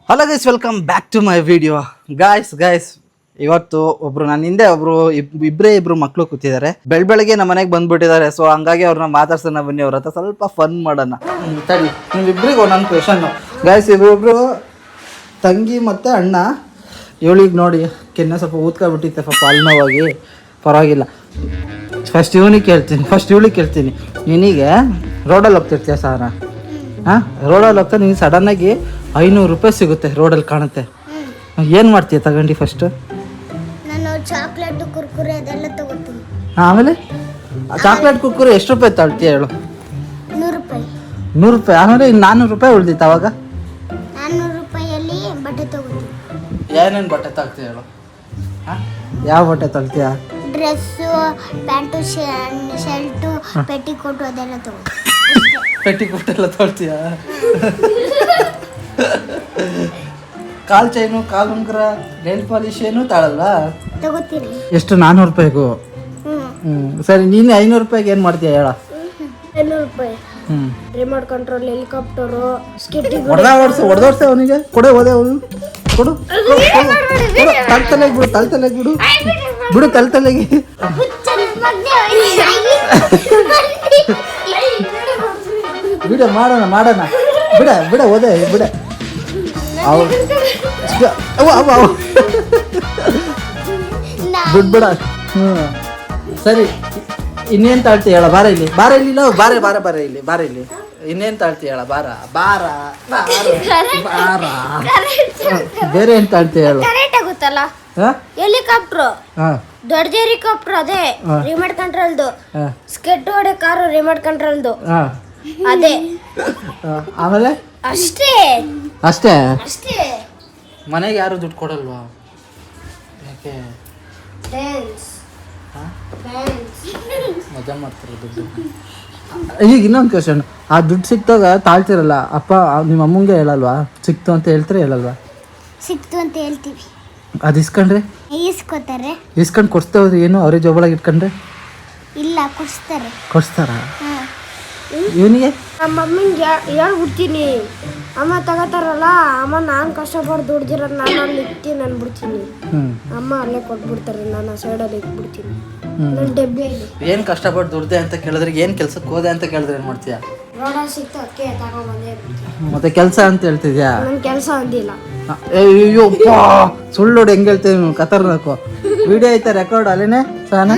Hello guys, welcome back to my video. Guys ಇವತ್ತು ಒಬ್ರು ನನ್ನ ಹಿಂದೆ ಇಬ್ರು ಮಕ್ಕಳು ಕೂತಿದ್ದಾರೆ. ಬೆಳಗ್ಗೆ ನಮ್ಮ ಮನೆಗೆ ಬಂದ್ಬಿಟ್ಟಿದ್ದಾರೆ. ಸೊ ಹಂಗಾಗಿ ಅವ್ರನ್ನ ಮಾತಾಡ್ಸೋಣ ಬನ್ನಿ, ಅವ್ರ ಹತ್ರ ಸ್ವಲ್ಪ ಫನ್ ಮಾಡೋಣ. ತಡಿ, ನಿಮ್ಮಿಬ್ರಿಗೆ ಒಂದೊಂದು ಕ್ವೆಶನ್ನು. ಗಾಯ್ಸ್, ಇಬ್ರು ತಂಗಿ ಮತ್ತು ಅಣ್ಣ. ಇವಳಿಗೆ ನೋಡಿ ಕೆನ್ನೆ ಸ್ವಲ್ಪ ಊದ್ಕೊಬಿಟ್ಟಿತ್ತೆ ಪಾಪ, ಅಲ್ನೋವಾಗಿ. ಪರವಾಗಿಲ್ಲ. ಫಸ್ಟ್ ಇವಳಿಗೆ ಕೇಳ್ತೀನಿ. ನಿನಗೆ ರೋಡಲ್ಲಿ ಹೋಗ್ತಿರ್ತೀಯ ಸಾರ? ಹಾಂ, ರೋಡಲ್ಲಿ ಹೋಗ್ತಾ ನೀನು ಸಡನ್ನಾಗಿ 500 ರೂಪಾಯಿ ಸಿಗುತ್ತೆ, ರೋಡಲ್ಲಿ ಕಾಣುತ್ತೆ. ಏನು ಮಾಡ್ತೀಯ ತಗೊಂಡು? ಫಸ್ಟು ನಾನು ಚಾಕ್ಲೇಟ್ ಕುರ್ಕುರೆ ಅದೆಲ್ಲ ತಗೋತೀನಿ. ಆಮೇಲೆ ಚಾಕ್ಲೇಟ್ ಕುರ್ಕುರೆ ಎಷ್ಟು ರೂಪಾಯಿ ತಗೊಳ್ತೀಯ ಹೇಳು? 100 ರೂಪಾಯಿ. 100 ರೂಪಾಯಿ. ಆಮೇಲೆ ಇನ್ನು 400 ರೂಪಾಯಿ ಉಳ್ದಿತ್ತು ಅವಾಗ? 400 ರೂಪಾಯಲ್ಲಿ ಬಟ್ಟೆ ತಗೋತೀನಿ. ಏನೇನು ಬಟ್ಟೆ ತಗ್ತೀಯ ಹೇಳು? ಹಾಂ, ಯಾವ ಬಟ್ಟೆ ತಗ್ತೀಯ? ಡ್ರೆಸ್ಸು, ಪ್ಯಾಂಟು, ಶರ್ಟು, ಪೆಟಿಕೋಟು ಅದೆಲ್ಲ ತಗೋತೀನಿ. ಪೆಟಿಕೋಟ್ ಎಲ್ಲ ತಗೊಳ್ತೀಯ? ಕಾಲ್ ಚೈನು, ಕಾಲು ಉಂಗುರ, ನೈಲ್ ಪಾಲಿಶ್ ಏನು ತಾಳಲ್ವಾ? ತಗೋತೀನಿ. ಎಷ್ಟು? 400 ರೂಪಾಯಿಗೂ? ಸರಿ, ನೀನು 500 ರೂಪಾಯಿಗೆ ಏನು ಮಾಡ್ತೀಯ ಹೇಳ? 500 ರೂಪಾಯಿ ರಿಮೋಟ್ ಕಂಟ್ರೋಲ್, ಹೆಲಿಕಾಪ್ಟರು, ಸ್ಕಿಟ್ಟಿಂಗ್. ಹೊಡೆದೋಡ್ಸೆ ಅವನಿಗೆ. ಹೋದೆ ಅವನು ಕೊಡು. ತಲೆಗೆ ಬಿಡು ತಲೆಗೆ. ಬಿಡ ಮಾಡೋಣ. ಬಿಡ ಓದೆ ಬಿಡ. ಬಿಡ್ಬೇಡ. ಸರಿ, ಇನ್ನೇನು ತಾಳ್ತಿ ಹೇಳ? ಬಾರ ಇಲ್ಲಿ. ಬಾರ ಇಲ್ಲಿ. ಇನ್ನೇನು ತಾಳ್ತಿ ಹೇಳ? ಬಾರ. ಬೇರೆ ಏನು ತಾಳ್ತಿ ಹೇಳು? ಕರೆಕ್ಟ್ ಆಗುತ್ತಲ್ಲ. ಹೆಲಿಕಾಪ್ಟರ್, ದೊಡ್ಡ ಹೆಲಿಕಾಪ್ಟರ್, ಅದೇ ರಿಮೋಟ್ ಕಂಟ್ರೋಲ್ದು. ಸ್ಕೆಟ್ ಹೊಡೆ ಕಾರು ರಿಮೋಟ್ ಕಂಟ್ರೋಲ್ದು, ಅದೇ. ಆಮೇಲೆ ಅಷ್ಟೇ. ಮನೆಗೆ ಯಾರು ದುಡ್ಡು ಕೊಡಲ್ವಾ? ಯಾಕೆ? ಮಜಾ ಮಾಡ್ತಾರೆ ದುಡ್ಡು. ಈಗ ಇನ್ನೊಂದು ಕ್ವಶನ್. ಆ ದುಡ್ಡು ಸಿಕ್ತಾಗ ತಾಳ್ತಿರಲ್ಲ, ಅಪ್ಪ ನಿಮ್ಮ ಅಮ್ಮಂಗೆ ಹೇಳಲ್ವಾ? ಸಿಕ್ತು ಅಂತ ಹೇಳ್ತಾರೆ, ಹೇಳಲ್ವಾ? ಸಿಕ್ತು ಅಂತ ಹೇಳ್ತೀವಿ. ಅದು ಇಸ್ಕೊಂಡ್ರೆ ಇಸ್ಕೊಂಡು ಕೊಡ್ಸ್ತೇವ್ರಿ? ಏನು ಅವರೇ ಜೋಬಳಾಗಿ ಇಟ್ಕೊಂಡ್ರೆ? ಇಲ್ಲ, ಕೊಡಿಸ್ತಾರ? ಇವನಿಗೆ ನಮ್ಮ ಮಮ್ಮಿಗೆ ಹೇಳ್ಬಿಡ್ತೀನಿ. ಅಮ್ಮ ತಗೋತಾರಲ್ಲ, ಅಮ್ಮ ನಾನು ಕಷ್ಟಪಟ್ಟು ದುಡ್ದಿರೋದು ನಾನು ಅಲ್ಲಿ ಇರ್ತೀನಿ ಅಂದ್ಬಿಡ್ತೀನಿ. ಅಮ್ಮ ಅಲ್ಲೇ ಕೊಟ್ಬಿಡ್ತಾರೆ, ನಾನು ಸೈಡಲ್ಲಿ ಇಟ್ಬಿಡ್ತೀನಿ. ನನ್ನ ಡಬ್ಬಿಯಲ್ಲಿ. ಏನು ಕಷ್ಟಪಟ್ಟು ದುಡ್ದೆ ಅಂತ ಕೇಳಿದ್ರೆ, ಏನು ಕೆಲ್ಸಕ್ಕೆ ಹೋದೆ ಅಂತ ಕೇಳಿದ್ರೆ ಏನು ಮಾಡ್ತೀಯಾ? ರೋಡ ಸಿಕ್ತು ಅದಕ್ಕೆ ತಗೊಂಡ್ಬಂದೇ. ಮತ್ತೆ ಕೆಲಸ ಅಂತ ಹೇಳ್ತಿದ್ಯಾ? ನನ್ನ ಕೆಲಸ ಅಂದಿಲ್ಲ. ಅಯ್ಯೋ ಸುಳ್ಳು ನೋಡಿ ಹೆಂಗೆ ಹೇಳ್ತೀವಿ. ಖತರ್ನಾಕು. ವಿಡಿಯೋ ಐತೆ, ರೆಕಾರ್ಡ್ ಅಲ್ಲೇನೆ ಸಾನ?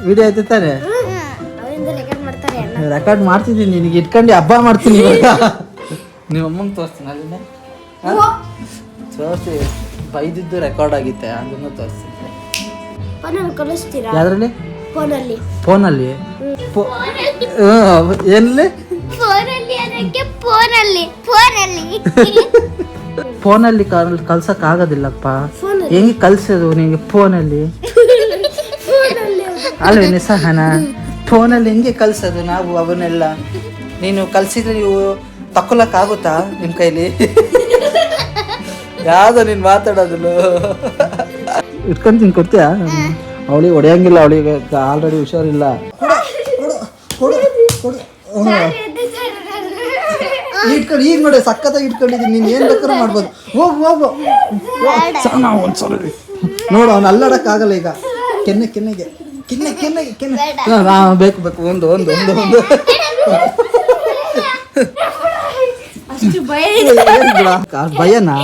ವಿಡಿಯೋ ಐತೆ ತಾನೆ? ರೆಕಾರ್ಡ್ ಮಾಡ್ತಿದ್ದೀನಿ, ನಿನಗೆ ಇಟ್ಕೊಂಡು ಹಬ್ಬ ಮಾಡ್ತೀನಿ ಇವಾಗ. ನಿಮ್ಮ ಅಮ್ಮಂಗೆ ತೋರಿಸ್ತೀನಿ, ಅಲ್ಲಿನೇ ತೋರಿಸಿ. ಬೈದಿದ್ದು ರೆಕಾರ್ಡ್ ಆಗಿತ್ತೆ, ಅದನ್ನು ತೋರಿಸ್ತೀನಿ. ಯಾವ್ದ್ರಲ್ಲಿ? ಫೋನಲ್ಲಿ. ಏನಲ್ಲಿ? ಫೋನಲ್ಲಿ ಕಲ್ಸಕ್ ಆಗೋದಿಲ್ಲಪ್ಪ. ಹೆಂಗೆ ಕಲ್ಸೋದು ನಿನಗೆ ಫೋನಲ್ಲಿ? ಅಲ್ವೇನೆ ಸಹನ? ಫೋನಲ್ಲಿ ಹೆಂಗೆ ಕಲ್ಸೋದು ನಾವು ಅವನ್ನೆಲ್ಲ? ನೀನು ಕಲ್ಸಿದ್ರೆ ನೀವು ತಕ್ಕೊಳಕ್ಕಾಗುತ್ತಾ ನಿಮ್ಮ ಕೈಲಿ? ಯಾವ್ದು ನೀನು ಮಾತಾಡೋದಿಲ್ಲ. ಇಟ್ಕೊಂತೀನಿ, ಕೊಡ್ತೀಯ? ಅವಳಿಗೆ ಹೊಡೆಯಂಗಿಲ್ಲ, ಅವಳಿಗೆ ಆಲ್ರೆಡಿ ಹುಷಾರಿಲ್ಲ. ಇಟ್ಕೊಂಡು ಈಗ ನೋಡಿ ಸಖತ್ತಾಗಿ ಇಟ್ಕೊಂಡಿದ್ದೀನಿ. ನೀನು ಏನು ಬೇಕಾದ್ರೂ ಮಾಡ್ಬೋದು. ಹೋಗು ಒಂದ್ಸಲ ನೋಡು, ಅವ್ನು ಅಲ್ಲಾಡಕ್ಕಾಗಲ್ಲ ಈಗ. ಕೆನ್ನೆಗೆ ಬೇಕು. ಒಂದು ಭಯನಾ?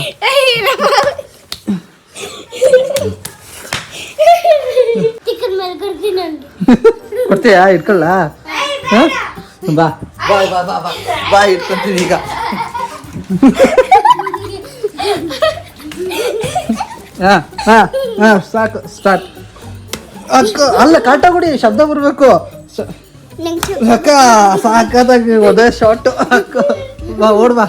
ಕೊಡ್ತೀಯಾ? ಇಟ್ಕೊಳ್ಳ? ಬಾ ಇಟ್ಕೊಂತೀನಿ ಈಗ. ಸಾಕು, ಸ್ಟಾರ್ಟ್. ಅಲ್ಲ, ಕಾಟ ಕೊಡಿ, ಶಬ್ದ ಬರಬೇಕು. ಅಕ್ಕ ಸಾಕಾಗಿ ಒದೇ ಶಾರ್ಟ್. ಅಕ್ಕ ಬಾ, ಓಡ್ಬಾ.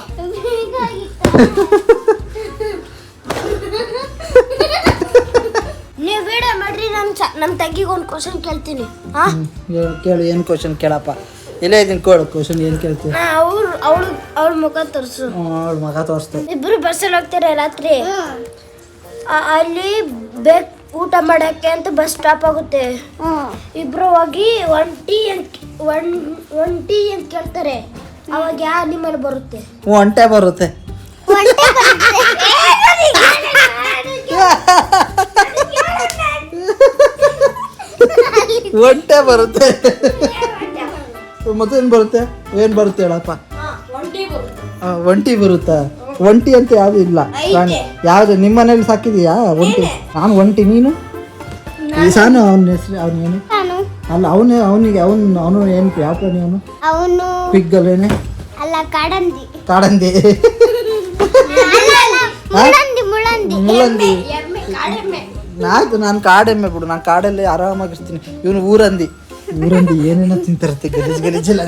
ನೀವು ವಿಡಿಯೋ ಮಾಡ್ರಿ, ನಮ್ಮ ತಂಗಿಗೆ ಒಂದು ಕ್ವಶನ್ ಕೇಳ್ತೀನಿ. ಕೇಳು. ಏನು ಕ್ವಶನ್ ಕೇಳಪ್ಪ? ಇಲ್ಲೇ ಇದೀನಿ, ಕೊಡು ಕ್ವಶನ್. ಏನು ಕೇಳ್ತೀನಿ? ಅವಳ ಮುಖ ತೋರಿಸು. ಅವಳ ಮುಖ ತೋರಿಸ್ತೆ. ಇಬ್ರು ಬಸ್ಸಲ್ಲಿ ಹೋಗ್ತಾರೆ ರಾತ್ರಿ. ಅಲ್ಲಿ ಬೇಕು ಊಟ ಮಾಡಕ್ಕೆ ಅಂತ ಬಸ್ ಸ್ಟಾಪ್ ಆಗುತ್ತೆ. ಇಬ್ರು ಹೋಗಿ ಒಂಟಿ ಅಂತ ಕೇಳ್ತಾರೆ. ಅವಾಗ ಯಾವ ಅನಿಮಲ್ ಬರುತ್ತೆ? ಒಂಟೆ ಬರುತ್ತೆ. ಒಂಟೆ ಬರುತ್ತೆ. ಮತ್ತೇನು ಬರುತ್ತೆ? ಏನು ಬರುತ್ತೆ ಹೇಳಪ್ಪ? ಒಂಟಿ ಬರುತ್ತಾ? ಒಂಟಿ ಅಂತ ಯಾವುದು ಇಲ್ಲ ಪ್ರಾಣಿ. ಯಾವುದು ನಿಮ್ಮ ಮನೇಲಿ ಸಾಕಿದೀಯಾ ಒಂಟಿ? ನಾನು ಒಂಟಿ, ನೀನು? ಈ ಸಾನು ಅವನ ಹೆಸರು ಅವನೇನು? ಅಲ್ಲ ಅವನು ಏನು ಯಾವ ಪ್ರಾಣಿ ಅವನು? ಪಿಗ್ಗಲ್ಲೇನೆ? ಅಲ್ಲ, ಕಾಡಂದಿ. ಕಾಡಂದಿ. ಮುಳ್ಳಂದಿ. ಆಯ್ತು, ನಾನು ಕಾಡೆಮ್ಮೆ ಬಿಡು, ನಾನು ಕಾಡಲ್ಲಿ ಆರಾಮಾಗಿರ್ತೀನಿ. ಇವನು ಊರಂದಿ ಏನೇನೋ ತಿಂತಿರುತ್ತೆ, ಗಲೀಜೆಲ್ಲ.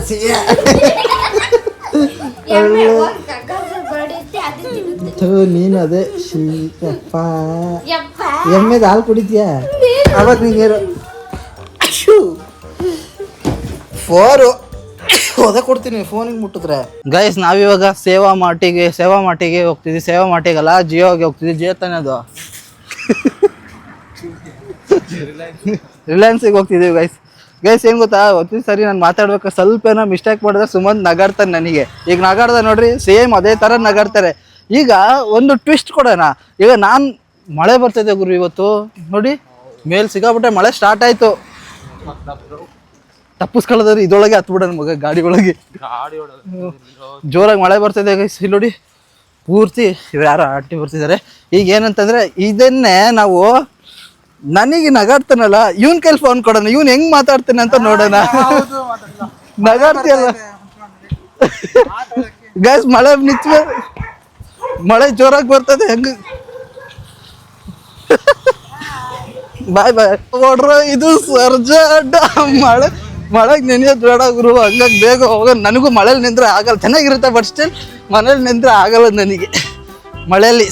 ನೀನು ಅದೇ ಶೀತಪ್ಪ. ಎಮ್ಮೆದ ಹಾಲು ಕುಡಿತೀಯ? ಅವಾಗ ನಿಂಗೆ ಫೋರು ಹೋದ ಕೊಡ್ತೀನಿ ಫೋನಿಗೆ ಮುಟ್ಟಿದ್ರೆ. ಗೈಸ್, ನಾವಿವಾಗ ಸೇವಾ ಮಾಟಿಗೆ ಹೋಗ್ತಿದ್ವಿ. ಸೇವಾ ಮಾಟಿಗಲ್ಲ, ಜಿಯೋಗೆ ಹೋಗ್ತಿದ್ವಿ. ಜಿಯೋ ತಾನೇ ಅದು. ರಿಲಯನ್ಸಿಗೆ ಹೋಗ್ತಿದ್ದೀವಿ ಗೈಸ್ ಏನು ಗೊತ್ತಾ, ಒಂದು ಸರಿ ನಾನು ಮಾತಾಡ್ಬೇಕು ಸ್ವಲ್ಪ ಏನೋ ಮಿಸ್ಟೇಕ್ ಮಾಡಿದ್ರೆ ಸುಮಂತ್ ನಗಾಡ್ತಾನೆ ನನಗೆ. ಈಗ ನಗಾಡ್ದ ನೋಡ್ರಿ, ಸೇಮ್ ಅದೇ ಥರ ನಗಾಡ್ತಾರೆ. ಈಗ ಒಂದು ಟ್ವಿಸ್ಟ್ ಕೊಡೋಣ. ಈಗ ನಾನು ಮಳೆ ಬರ್ತಿದೆ ಗುರು ಇವತ್ತು ನೋಡಿ, ಮೇಲ್ ಸಿಕ್ಕಾಬಿಟ್ಟೆ ಮಳೆ ಸ್ಟಾರ್ಟ್ ಆಯಿತು. ತಪ್ಪಿಸ್ಕೊಳ್ಳೋದ್ರೆ ಇದೊಳಗೆ ಹತ್ಬಿಡೋಣ ಮಗ, ಗಾಡಿ ಒಳಗೆ ಜೋರಾಗಿ ಮಳೆ ಬರ್ತಿದೆ ಗೈಸ್. ಇಲ್ಲಿ ನೋಡಿ ಪೂರ್ತಿ ಇವ್ರು ಯಾರೋ ಆಂಟಿ ಬರ್ತಿದ್ದಾರೆ. ಈಗ ಏನಂತಂದರೆ ಇದನ್ನೇ ನಾವು ನನಗೆ ನಗಾಡ್ತಾನಲ್ಲ, ಇವನ್ ಕೈಲಿ ಫೋನ್ ಕೊಡೋಣ, ಇವನ್ ಹೆಂಗ್ ಮಾತಾಡ್ತಾನೆ ಅಂತ ನೋಡೋಣ. ನಗಾಡ್ತೀಯಲ್ಲ ಗೈಸ್, ಮಳೆ ನಿಂತ ಮಳೆ ಜೋರಾಗಿ ಬರ್ತದೆ. ಹೆಂಗ ಬಾಯ್ ನೋಡ್ರ, ಇದು ಸರ್ಜಾಡ ಮಳೆಗೆ ನೆನೆಯೋದು ಬೇಡ ಗುರು. ಹಂಗಾಗಿ ಬೇಗ ಹೋಗ. ನನಗೂ ಮಳೇಲಿ ನಿಂದ್ರೆ ಆಗಲ್ಲ, ಚೆನ್ನಾಗಿರುತ್ತೆ, ಬಟ್ ಸ್ಟಿಲ್ ಮನೇಲಿ ನಿಂದ್ರೆ ಆಗಲ್ಲ ನನಗೆ. ಮಳೆಯಲ್ಲಿ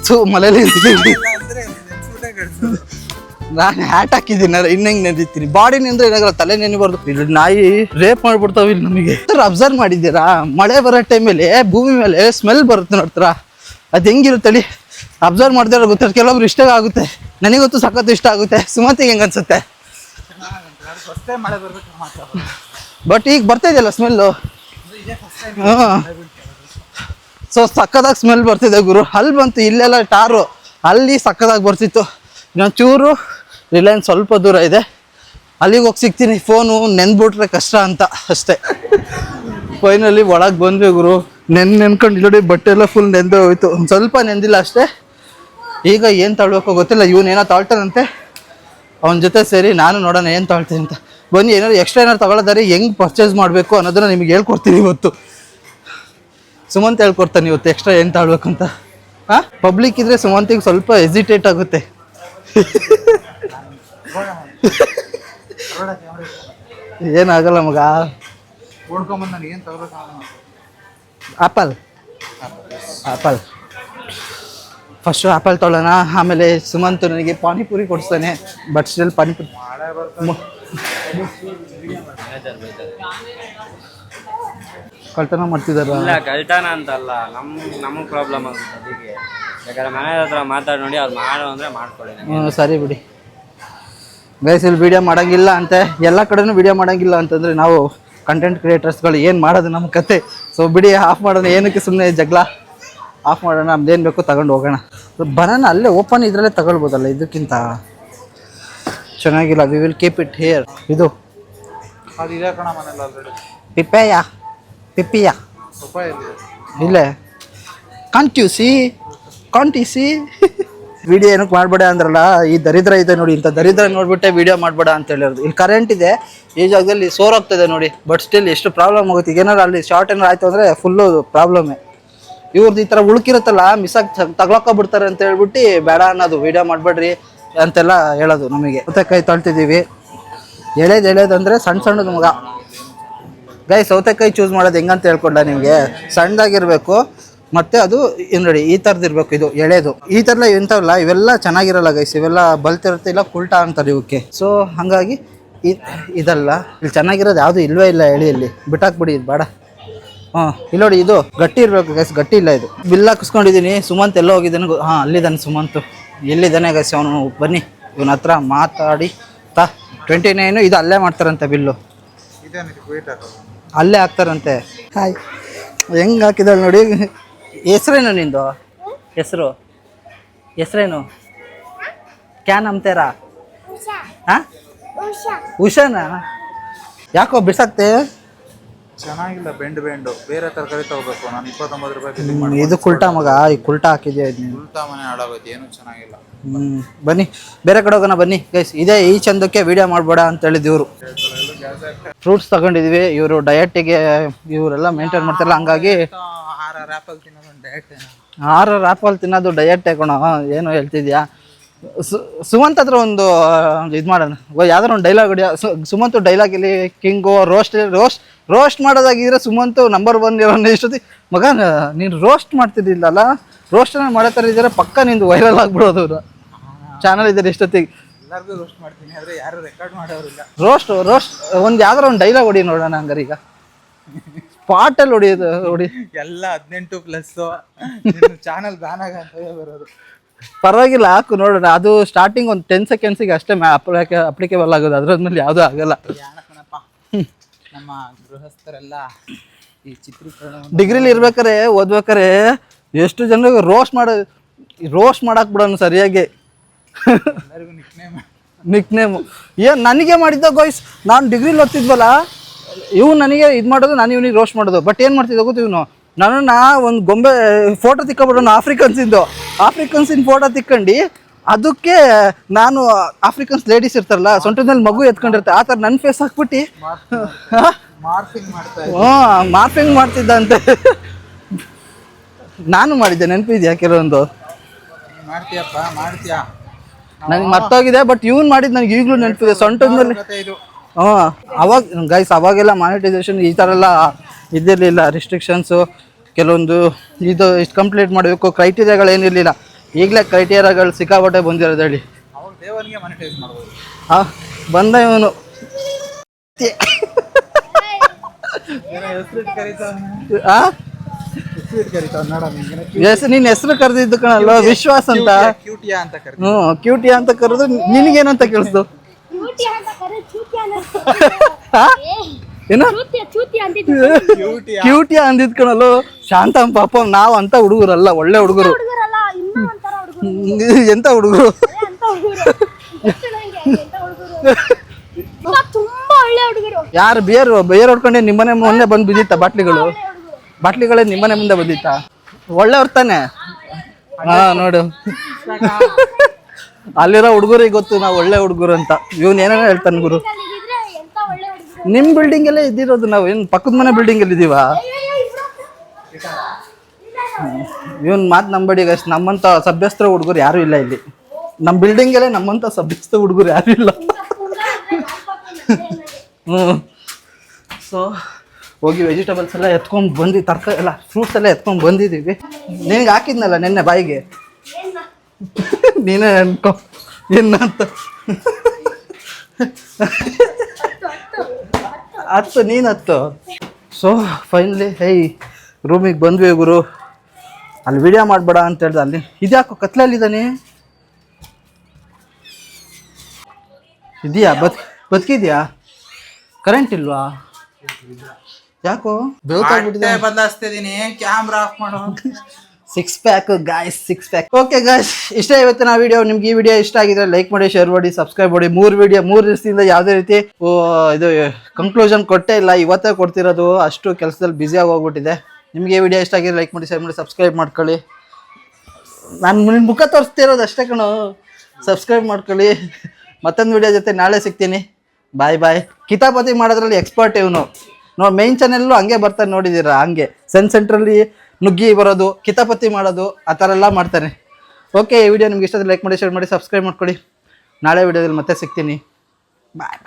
ನಾನು ಹ್ಯಾಟ್ ಹಾಕಿದ್ದೀನಿ, ಇನ್ನೆಂಗೆ ನೆನೀತೀನಿ. ಬಾಡಿ ನಿಂದ್ರೆ ಏನಾಗಲ್ಲ, ತಲೆ ನೆನಿಬಾರ್ದು. ಇಲ್ಲಿ ನಾಯಿ ರೇಪ್ ಮಾಡ್ಬಿಡ್ತಾವ ಇಲ್ಲಿ ನಮಗೆ. ಅಬ್ಸರ್ವ್ ಮಾಡಿದ್ದೀರಾ, ಮಳೆ ಬರೋ ಟೈಮಲ್ಲಿ ಭೂಮಿ ಮೇಲೆ ಸ್ಮೆಲ್ ಬರುತ್ತೆ ನೋಡ್ತಾರ, ಅದು ಹೆಂಗಿರುತ್ತೆ ಅಬ್ಸರ್ವ್ ಮಾಡ್ತಾರೆ ಗೊತ್ತ. ಕೆಲವೊಬ್ರು ಇಷ್ಟ ಆಗುತ್ತೆ, ನನಗೊತ್ತು ಸಖತ್ ಇಷ್ಟ ಆಗುತ್ತೆ. ಸುಮಂತಿಗೆ ಹೆಂಗೆ ಅನ್ಸುತ್ತೆ? ಬಟ್ ಈಗ ಬರ್ತಾ ಇದೆಯಲ್ಲ ಸ್ಮೆಲ್ಲು. ಹಾಂ, ಸೊ ಸಕ್ಕದಾಗಿ ಸ್ಮೆಲ್ ಬರ್ತಿದೆ ಗುರು. ಅಲ್ಲಿ ಬಂತು, ಇಲ್ಲೆಲ್ಲ ಟಾರು, ಅಲ್ಲಿ ಸಕ್ಕದಾಗಿ ಬರ್ತಿತ್ತು. ಇನ್ನೊಂದು ಚೂರು ರಿಲಯನ್ಸ್ ಸ್ವಲ್ಪ ದೂರ ಇದೆ, ಅಲ್ಲಿಗೆ ಹೋಗಿ ಸಿಗ್ತೀನಿ. ಫೋನು ನೆನ್ಬಿಟ್ರೆ ಕಷ್ಟ ಅಂತ ಅಷ್ಟೇ. ಫೈನಲಿ ಒಳಗೆ ಬಂದ್ವಿ ಗುರು. ನೆನ್ಕೊಂಡು ನೋಡಿ, ಬಟ್ಟೆ ಎಲ್ಲ ಫುಲ್ ನೆಂದು ಹೋಯ್ತು. ಒಂದು ಸ್ವಲ್ಪ ನೆಂದಿಲ್ಲ ಅಷ್ಟೇ. ಈಗ ಏನು ತಗೊಳ್ಬೇಕೋ ಗೊತ್ತಿಲ್ಲ, ಇವನೇನೋ ತಾಳ್ತಾನಂತೆ. ಅವನ ಜೊತೆ ಸೇರಿ ನಾನು ನೋಡೋಣ ಏನು ತಾಳ್ತೀನಿ ಅಂತ. ಬನ್ನಿ, ಏನಾದ್ರು ಎಕ್ಸ್ಟ್ರಾ ಏನಾದ್ರು ತಗೊಳ್ಳೋದಾರೆ ಹೆಂಗೆ ಪರ್ಚೇಸ್ ಮಾಡಬೇಕು ಅನ್ನೋದನ್ನ ನಿಮಗೆ ಹೇಳ್ಕೊಡ್ತೀನಿ ಇವತ್ತು. ಸುಮಂತ್ ಹೇಳ್ಕೊಡ್ತಾನೆ ಇವತ್ತು ಎಕ್ಸ್ಟ್ರಾ ಏನು ತಾಳ್ಬೇಕು ಅಂತ. ಹಾಂ, ಪಬ್ಲಿಕ್ ಇದ್ರೆ ಸುಮಂತಿಗೆ ಸ್ವಲ್ಪ ಹೆಸಿಟೇಟ್ ಆಗುತ್ತೆ. ಏನಾಗಲ್ಲ ಮಗ. ಆ್ಯಪಲ್ ಫಸ್ಟು ಆ್ಯಪಲ್ ತೊಗೊಳ್ಳೋಣ, ಆಮೇಲೆ ಸುಮಂತ್ ನನಗೆ ಪಾನಿಪುರಿ ಕೊಡಿಸ್ತಾನೆ. ಬಟ್ ಸ್ಟಿಲ್ ಪಾನಿಪುರಿ ಕಳ್ತನ ಮಾಡ್ತಿದಾರ. ಇಲ್ಲ ಕಳ್ತನ ಅಂತಲ್ಲ, ನಮಗೆ ಪ್ರಾಬ್ಲಮ್ ಆಗುತ್ತೆ ಅದಕ್ಕೆ. ಯಾಕಂದ್ರೆ ಮನೆ ಹತ್ರ ಮಾತಾಡಿ ನೋಡಿ, ಅವ್ರು ಮಾಡೋ ಅಂದರೆ ಮಾಡ್ಕೊಳ್ಳಿ. ಸರಿ ಬಿಡಿ ಗೈಸ್, ಇಲ್ಲಿ ವೀಡಿಯೋ ಮಾಡೋಂಗಿಲ್ಲ ಅಂತೆ, ಎಲ್ಲ ಕಡೆನೂ ವೀಡಿಯೋ ಮಾಡೋಂಗಿಲ್ಲ ಅಂತಂದರೆ ನಾವು ಕಂಟೆಂಟ್ ಕ್ರಿಯೇಟರ್ಸ್ಗಳು ಏನು ಮಾಡೋದು ನಮ್ಮ ಕತೆ. ಸೊ ಬಿಡಿ, ಆಫ್ ಮಾಡೋಣ, ಏನಕ್ಕೆ ಸುಮ್ಮನೆ ಜಗಳ. ಆಫ್ ಮಾಡೋಣ, ನಮ್ದೇನು ಬೇಕು ತಗೊಂಡು ಹೋಗೋಣ. ಬನಾನ ಅಲ್ಲೇ ಓಪನ್ ಇದರಲ್ಲೇ ತಗೊಳ್ಬೋದಲ್ಲ, ಇದಕ್ಕಿಂತ ಚೆನ್ನಾಗಿಲ್ಲ. We will keep it here. ಇದು ಪಿಪ್ಪಿಯ ಇಲ್ಲೇ ಕಾಂಟ್ ಯು ಸಿ ವಿಡಿಯೋ ಏನಕ್ಕೆ ಮಾಡಬೇಡ ಅಂದ್ರಲ್ಲ, ಈ ದರಿದ್ರ ಇದೆ ನೋಡಿ, ಇಂಥ ದರಿದ್ರ ನೋಡ್ಬಿಟ್ಟೆ ವಿಡಿಯೋ ಮಾಡಬೇಡ ಅಂತ ಹೇಳಿರೋದು. ಇಲ್ಲಿ ಕರೆಂಟ್ ಇದೆ, ಈ ಜಾಗದಲ್ಲಿ ಸೋರಾಗ್ತದೆ ನೋಡಿ. ಬಟ್ ಸ್ಟಿಲ್ ಎಷ್ಟು ಪ್ರಾಬ್ಲಮ್ ಆಗುತ್ತೆ. ಈಗ ಏನಾರು ಅಲ್ಲಿ ಶಾರ್ಟ್ ಏನಾರು ಆಯಿತು ಅಂದರೆ ಫುಲ್ಲು ಪ್ರಾಬ್ಲಮ್ಮೇ. ಇವ್ರದ್ದು ಈ ಥರ ಉಳುಕಿರುತ್ತಲ್ಲ, ಮಿಸ್ಸಾಗಿ ತಗೊಳಕ್ಕೊಬಿಡ್ತಾರೆ ಅಂತ ಹೇಳ್ಬಿಟ್ಟು ಬೇಡ ಅನ್ನೋದು, ವೀಡಿಯೋ ಮಾಡಬೇಡ್ರಿ ಅಂತೆಲ್ಲ ಹೇಳೋದು ನಮಗೆ. ಸೌತೆಕಾಯಿ ತೊಳ್ತಿದ್ದೀವಿ. ಎಳೆದಂದರೆ ಸಣ್ಣದು ಮಗ. ಸೌತೆಕಾಯಿ ಚೂಸ್ ಮಾಡೋದು ಹೆಂಗಂತ ಹೇಳ್ಕೊಂಡ ನಿಮಗೆ. ಸಣ್ಣದಾಗಿರಬೇಕು, ಮತ್ತು ಅದು ನೋಡಿ ಈ ಥರದ್ದು ಇರಬೇಕು. ಇದು ಎಳೆದು ಈ ಥರ ಇಂಥವಲ್ಲ, ಇವೆಲ್ಲ ಚೆನ್ನಾಗಿರಲ್ಲ ಗೈಸ್. ಇವೆಲ್ಲ ಬಲ್ತಿರುತ್ತೆ, ಇಲ್ಲ ಕುಲ್ಟಾ ಅಂತಾರೆ ಇವಕ್ಕೆ. ಸೊ ಹಾಗಾಗಿ ಇದಲ್ಲ, ಇಲ್ಲಿ ಚೆನ್ನಾಗಿರೋದು ಯಾವುದು ಇಲ್ಲವೇ ಇಲ್ಲ. ಎಳೆಯಲ್ಲಿ ಬಿಟ್ಟಾಕ್ಬಿಡಿ, ಇದು ಬೇಡ. ಹಾಂ, ಇಲ್ಲಿ ನೋಡಿ, ಇದು ಗಟ್ಟಿ ಇರಬೇಕು ಗೈಸ್, ಗಟ್ಟಿ ಇಲ್ಲ. ಇದು ಬಿಲ್ ಹಾಕಿಸ್ಕೊಂಡಿದ್ದೀನಿ. ಸುಮಂತ್ ಎಲ್ಲ ಹೋಗಿದ್ದಾನೆ. ಹಾಂ, ಅಲ್ಲಿದ್ದಾನೆ ಸುಮಂತ್. ಎಲ್ಲಿದ್ದಾನೆ ಗೈಸ್ ಅವನು? ಬನ್ನಿ, ಇವನ ಹತ್ರ ಮಾತಾಡಿ 29. ಇದು ಅಲ್ಲೇ ಮಾಡ್ತಾರಂತೆ ಬಿಲ್ಲು, ಅಲ್ಲೇ ಹಾಕ್ತಾರಂತೆ. ಹಾಯ್, ಹೆಂಗೆ ಹಾಕಿದಾಳೆ ನೋಡಿ. ಹೆಸ್ರೇನು ನಿಂದು? ಹೆಸ್ರೇನು? ಕ್ಯಾನ್ ಅಂತೀರಾ? ಹಾಂ, ಉಷಾನಾ? ಯಾಕೋ ಬಿಸಾಕ್ತೆ? ಚೆನ್ನಾಗಿಲ್ಲ, ಬೆಂಡು ಬೇರೆ ತರಕಾರಿ ತಗೋಬೇಕು. ನಾನು 29 ರೂಪಾಯಿ ಬಿಲ್ಲಿಂಗ್ ಮಾಡಿ ಇದು ಕುಲ್ಟಾ ಮಗ, ಈ ಕುಲ್ಟಾ ಹಾಕಿದ್ಯಾ ಉಲ್ಟಾ ಮನೆ ಹಾಳಾಗೋಯ್ತು, ಏನು ಚೆನ್ನಾಗಿಲ್ಲ. ಬನ್ನಿ ಬೇರೆ ಕಡೆ ಹೋಗೋಣ ಬನ್ನಿ ಗೈಸ್. ಇದೇ ಈ ಚಂದಕ್ಕೆ ವಿಡಿಯೋ ಮಾಡಬೇಡ ಅಂತ ಹೇಳಿದ್ ಇವರು. ಫ್ರೂಟ್ಸ್ ತಗೊಂಡಿದ್ವಿ, ಇವರು ಡಯಟಿಗೆ ಇವರೆಲ್ಲ ಮೇಂಟೈನ್ ಮಾಡ್ತಾರಲ್ಲ, ಹಂಗಾಗಿ 6 ಆ್ಯಪಲ್ ತಿನ್ನೋದು ಡಯಟ್. 6 ಆ್ಯಪಲ್ ತಿನ್ನೋದು ಡಯಟ್ ಕಣ. ಏನು ಹೇಳ್ತಿದ್ಯಾ? ಸುಮಂತ್ ಹತ್ರ ಒಂದು ಇದು ಮಾಡೋಣ, ಯಾವ್ದಾರು ಒಂದು ಡೈಲಾಗ್ ಹೊಡಿಯ. ಸುಮಂತ್ ಡೈಲಾಗ್ ಇಲ್ಲಿ ಕಿಂಗು ರೋಸ್ಟ್ ಮಾಡೋದಾಗಿದ್ರೆ ಸುಮಂತ್ ನಂಬರ್ 1 ಇರೋಣ. ಇಷ್ಟೊತ್ತಿ ಮಗ ನೀನು ರೋಸ್ಟ್ ಮಾಡ್ತಿದ್ದಿಲ್ಲಲ್ಲ, ರೋಸ್ಟನ್ನ ಮಾಡೋ ಥರ ಇದ್ದಾರೆ, ಪಕ್ಕ ನಿಂದು ವೈರಲ್ ಆಗ್ಬಿಡೋದು ಚಾನಲ್ ಇದ್ದಾರೆ ಇಷ್ಟೊತ್ತಿಗೆ. ಎಲ್ಲರಿಗೂ ರೋಸ್ಟ್ ಮಾಡ್ತೀನಿ, ಆದರೆ ಯಾರು ರೆಕಾರ್ಡ್ ಮಾಡೋರಿಲ್ಲ. ರೋಸ್ಟ್ ಒಂದು ಯಾವ್ದಾರು ಒಂದು ಡೈಲಾಗ್ ಹೊಡಿ ನೋಡೋಣ. ಹಂಗಾರೆ ಈಗ ಸ್ಪಾಟಲ್ಲಿ ಹೊಡಿ. ಎಲ್ಲ 18+ ಚಾನಲ್ ಬ್ಯಾನ್ ಆಗಂತ ಬರೋದು. ಪರವಾಗಿಲ್ಲ, ಹಾಕು ನೋಡೋಣ. ಅದು ಸ್ಟಾರ್ಟಿಂಗ್ ಒಂದು 10 ಸೆಕೆಂಡ್ಸಿಗೆ ಅಷ್ಟೇ ಅಪ್ಲಿಕೇಬಲ್ ಆಗೋದು, ಅದ್ರದ್ಮೇಲೆ ಯಾವುದೂ ಆಗಲ್ಲ. ನಮ್ಮ ಗೃಹಸ್ಥರೆಲ್ಲ ಈ ಚಿತ್ರೀಕರಣ ಡಿಗ್ರಿಲಿ ಓದ್ಬೇಕಾರೆ ಎಷ್ಟು ಜನರಿಗೆ ರೋಸ್ಟ್ ಮಾಡಕ್ ಬಿಡೋನು ಸರಿಯಾಗಿ. ನಿಕ್ನೇಮು ಏನು ನನಗೆ ಮಾಡಿದ್ದ ಗೋಯ್ಸ್. ನಾನು ಡಿಗ್ರಿಲಿ ಓದ್ತಿದ್ವಲ್ಲ, ಇವ್ನು ನನಗೆ ಇದು ಮಾಡೋದು, ನಾನು ಇವನಿಗೆ ರೋಸ್ಟ್ ಮಾಡೋದು. ಬಟ್ ಏನು ಮಾಡ್ತಿದ್ದ ಗೊತ್ತು, ಇವನು ನನ್ನನ್ನ ಒಂದು ಗೊಂಬೆ ಫೋಟೋ ತಿಕ್ಕೊಬಿಡೋನು, ಆಫ್ರಿಕನ್ಸಿನ ಫೋಟೋ ತಿಕ್ಕೊಂಡು ಅದಕ್ಕೆ ನಾನು ಆಫ್ರಿಕನ್ಸ್ ಲೇಡೀಸ್ ಇರ್ತಾರಲ್ಲ, ಸೊಂಟದಲ್ಲಿ ಮಗು ಎತ್ಕೊಂಡಿರ್ತಾರೆ, ಆ ಥರ ನನ್ನ ಫೇಸ್ ಹಾಕ್ಬಿಟ್ಟು ಮಾರ್ಫಿಂಗ್ ಮಾಡ್ತಿದ್ದಂತೆ. ನಾನು ಮಾಡಿದ್ದೆ, ನೆನಪಿದ್ಯಾ ಕೆಲವೊಂದು? ಮಾಡ್ತೀಯಾ? ನನಗೆ ಮರ್ತೋಗಿದೆ, ಬಟ್ ಇವ್ನು ಮಾಡಿದ್ದು ನನಗೆ ಈಗಲೂ ನೆನಪಿದೆ. ಸೊಂಟದ ಮೇಲೆ ಅವಾಗೆಲ್ಲ ಮಾನಿಟೈಸೇಷನ್ ಈ ಥರ ಎಲ್ಲ ಇದ್ದಿರಲಿಲ್ಲ, ರಿಸ್ಟ್ರಿಕ್ಷನ್ಸು ಕೆಲವೊಂದು. ಇದು ಇಷ್ಟು ಕಂಪ್ಲೀಟ್ ಮಾಡಬೇಕು, ಕ್ರೈಟೀರಿಯಾಗಳೇನಿರಲಿಲ್ಲ. ಈಗಲೇ ಕ್ರೈಟೀರಿಯಾಗಳು ಸಿಕ್ಕಾಪಟ್ಟೆ ಬಂದಿರೋದು ಹೇಳಿ. ಬಂದ ಇವನು ನಿನ್ನ ಹೆಸರು ಕರೆದಿದ್ದು ಕಣಲ್ಲ, ವಿಶ್ವಾಸ್ ಅಂತ. ಕ್ಯೂಟಿಯಾ ಅಂತ ಕರೆದು ನಿನಗೇನಂತ ಕೇಳಿಸ್ತು? ಏನು ಕ್ಯೂಟಿಯಾ ಅಂದಿದ್ ಕಣಲ್ಲ. ಶಾಂತ ಪಾಪ, ನಾವು ಅಂತ ಹುಡುಗರಲ್ಲ, ಒಳ್ಳೆ ಹುಡುಗರು. ಎಂತ ಹುಡುಗರು? ಯಾರು ಬೇರ್ ಹೊಡ್ಕೊಂಡೆ ನಿಮ್ಮನೆ ಮುಂದೆ ಬಂದು ಬಿದ್ದಿತ್ತ? ಬಾಟ್ಲಿಗಳೇ ನಿಮ್ಮನೆ ಮುಂದೆ ಬಂದಿತ್ತ? ಒಳ್ಳೆಯವ್ರ ತಾನೆ? ಹಾ ನೋಡು, ಅಲ್ಲಿರೋ ಹುಡುಗರಿಗೆ ಗೊತ್ತು ನಾವು ಒಳ್ಳೆ ಹುಡುಗರು ಅಂತ. ಇವನ್ ಏನೇನೋ ಹೇಳ್ತಾನೆ ಗುರು. ನಿಮ್ ಬಿಲ್ಡಿಂಗ್ ಅಲ್ಲೇ ಇದ್ದಿರೋದು ನಾವು, ಏನ್ ಪಕ್ಕದ ಮನೆ ಬಿಲ್ಡಿಂಗ್ ಅಲ್ಲಿ ಇದೀವ? ಇವನ್ ಮಾತು ನಂಬಡಿ ಗೈಸ್, ನಮ್ಮಂತ ಸಭ್ಯಸ್ಥ ಹುಡುಗರು ಯಾರು ಇಲ್ಲ ಇಲ್ಲಿ. ನಮ್ಮ ಬಿಲ್ಡಿಂಗ್ ಅಲ್ಲೇ ನಮ್ಮಂತ ಸಭ್ಯಸ್ಥ ಹುಡುಗರು ಯಾರು ಇಲ್ಲ. ಸೊ ಹೋಗಿ ವೆಜಿಟೇಬಲ್ಸ್ ಎಲ್ಲ ಎತ್ಕೊಂಡು ಬಂದು, ತರಕಾರಿ ಎಲ್ಲ ಫ್ರೂಟ್ಸ್ ಎಲ್ಲ ಎತ್ಕೊಂಡು ಬಂದಿದ್ದೀವಿ. ನಿನಗೆ ಹಾಕಿದ್ನಲ್ಲ ನೆನ್ನೆ ಬಾಯಿಗೆ, ನೀನೇ ಅನ್ಕೋ ಏನಂತ. ಹತ್ತು. ಸೊ ಫೈನಲಿ ರೂಮಿಗೆ ಬಂದ್ವಿ ಗುರು. ಅಲ್ಲಿ ವಿಡಿಯೋ ಮಾಡಬೇಡ ಅಂತ ಹೇಳ್ದೆ. ಅಲ್ಲಿ ಇದ್ಯಾಕೋ ಕತ್ಲಲ್ಲಿದ್ದಾನೆ? ಇದೆಯಾ? ಬದುಕಿದ್ಯಾ? ಕರೆಂಟ್ ಇಲ್ವಾ? ಯಾಕೋ ಬದಲಾಯಿಸ್ತಿದ್ದೀನಿ, ಕ್ಯಾಮ್ರಾ ಆಫ್ ಮಾಡೋ. 6 pack guys, 6 pack. Okay guys, ಇಷ್ಟೇ ಇವತ್ತಿನ ವಿಡಿಯೋ. ನಿಮ್ಗೆ ಈ ವಿಡಿಯೋ ಇಷ್ಟ ಆಗಿದ್ರೆ ಲೈಕ್ ಮಾಡಿ, ಶೇರ್ ಮಾಡಿ, ಸಬ್ಸ್ಕ್ರೈಬ್ ಮಾಡಿ. 3 ದಿವಸದಿಂದ ಯಾವುದೇ ರೀತಿ ಇದು ಕನ್ಕ್ಲೂಷನ್ ಕೊಟ್ಟೇ ಇಲ್ಲ, ಇವತ್ತೇ ಕೊಡ್ತಿರೋದು. ಅಷ್ಟು ಕೆಲಸದಲ್ಲಿ ಬ್ಯುಸಿಯಾಗಿ ಹೋಗ್ಬಿಟ್ಟಿದೆ. ನಿಮಗೆ ಈ ವಿಡಿಯೋ ಇಷ್ಟ ಆಗಿದ್ರೆ ಲೈಕ್ ಮಾಡಿ, ಶೇರ್ ಮಾಡಿ, ಸಬ್ಸ್ಕ್ರೈಬ್ ಮಾಡ್ಕೊಳ್ಳಿ. ನಾನು ನಿನ್ನ ಮುಖ ತೋರಿಸ್ತಿರೋದು ಅಷ್ಟೇ ಕಣೋ, ಸಬ್ಸ್ಕ್ರೈಬ್ ಮಾಡ್ಕೊಳ್ಳಿ. ಮತ್ತೊಂದು ವಿಡಿಯೋ ಜೊತೆ ನಾಳೆ ಸಿಗ್ತೀನಿ. ಬಾಯ್. ಕಿತಾಪತಿ ಮಾಡೋದ್ರಲ್ಲಿ ಎಕ್ಸ್ಪರ್ಟ್ ಇವನು. ಮೈನ್ ಚಾನೆಲ್ಲು ಹಂಗೆ ಬರ್ತಾನೆ, ನೋಡಿದ್ದೀರಾ? ಹಂಗೆ ಸೆಂಟ್ರಲ್ಲಿ ನುಗ್ಗಿ ಬರೋದು, ಕಿತಾಪತಿ ಮಾಡೋದು, ಆ ಥರ ಎಲ್ಲ ಮಾಡ್ತಾನೆ. ಓಕೆ, ಈ ವಿಡಿಯೋ ನಿಮ್ಗೆ ಇಷ್ಟ ಲೈಕ್ ಮಾಡಿ, ಶೇರ್ ಮಾಡಿ, ಸಬ್ಸ್ಕ್ರೈಬ್ ಮಾಡ್ಕೊಳ್ಳಿ. ನಾಳೆ ವಿಡಿಯೋದಲ್ಲಿ ಮತ್ತೆ ಸಿಗ್ತೀನಿ. ಬಾಯ್.